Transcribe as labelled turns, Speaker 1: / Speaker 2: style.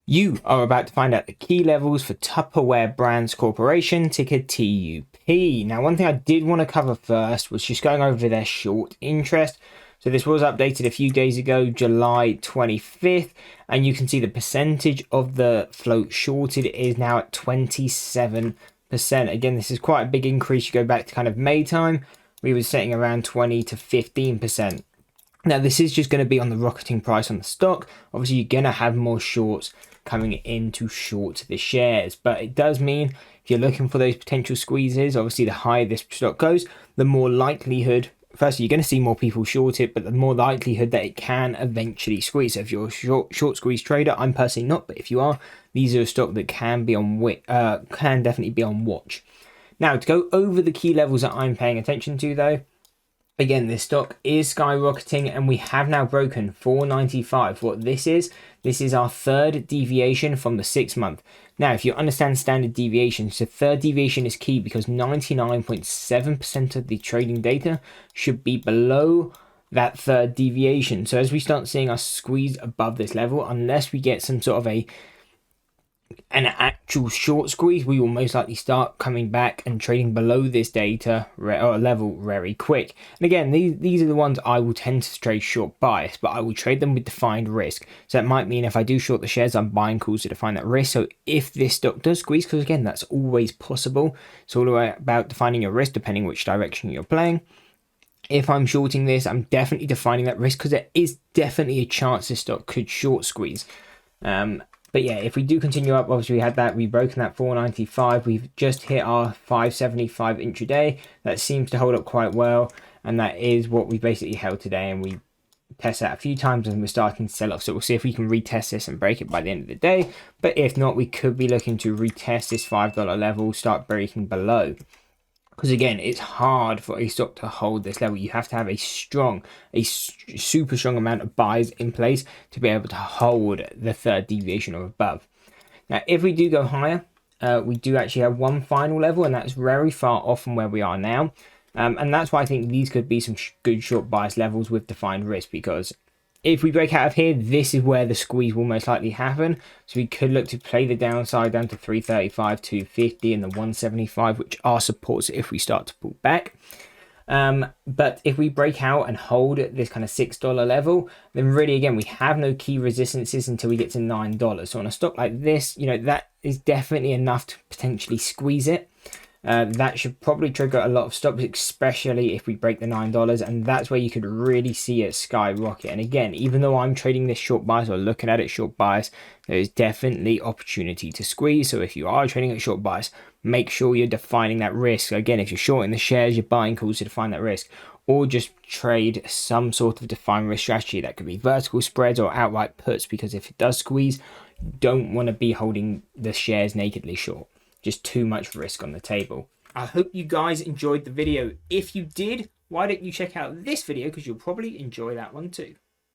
Speaker 1: You are about to find out the key levels for Tupperware Brands Corporation, ticker TUP. Now, one thing I did want to cover first was just going over their short interest. So this was updated a few days ago, July 25th, and you can see the percentage of the float shorted is now at 27%. Again, this is quite a big increase. You go back to kind of May time, we were sitting around 20 to 15%. Now, this is just going to be on the rocketing price on the stock. Obviously, you're going to have more shorts coming in to short the shares, but it does mean if you're looking for those potential squeezes, obviously the higher this stock goes, the more likelihood, firstly, you're going to see more people short it, but the more likelihood that it can eventually squeeze. So if you're a short squeeze trader, I'm personally not, but if you are, these are a stock that can definitely be on watch. Now, to go over the key levels that I'm paying attention to though, again, this stock is skyrocketing and we have now broken 495. What this is our third deviation from the 6 month. Now, if you understand standard deviations, the third deviation is key because 99.7% of the trading data should be below that third deviation. So as we start seeing us squeeze above this level, unless we get some sort of an actual short squeeze, we will most likely start coming back and trading below this data or level very quick. And again, these are the ones I will tend to trade short bias, but I will trade them with defined risk. So that might mean if I do short the shares, I'm buying calls to define that risk. So if this stock does squeeze, because again, that's always possible, it's all about defining your risk depending which direction you're playing. If I'm shorting this, I'm definitely defining that risk because there is definitely a chance this stock could short squeeze. But yeah, if we do continue up, obviously we had that, we've broken that 495, we've just hit our 575 intraday. That seems to hold up quite well, and that is what we basically held today, and we test that a few times and we're starting to sell off. So we'll see if we can retest this and break it by the end of the day. But if not, we could be looking to retest this $5 level, start breaking below. Because again, it's hard for a stock to hold this level. You have to have a super strong amount of buys in place to be able to hold the third deviation or above. Now, if we do go higher, we do actually have one final level, and that's very far off from where we are now. And that's why I think these could be some good short bias levels with defined risk, because if we break out of here, this is where the squeeze will most likely happen. So we could look to play the downside down to 335, 250, and the 175, which are supports if we start to pull back. But if we break out and hold at this kind of $6 level, then really, again, we have no key resistances until we get to $9. So on a stock like this, that is definitely enough to potentially squeeze it. That should probably trigger a lot of stops, especially if we break the $9, and that's where you could really see it skyrocket. And again, even though I'm trading this short bias or looking at it short bias, there is definitely opportunity to squeeze. So if you are trading at short bias, make sure you're defining that risk. Again, if you're shorting the shares, you're buying calls to define that risk, or just trade some sort of defined risk strategy. That could be vertical spreads or outright puts, because if it does squeeze, you don't want to be holding the shares nakedly short. Just too much risk on the table. I hope you guys enjoyed the video. If you did, why don't you check out this video, because you'll probably enjoy that one too.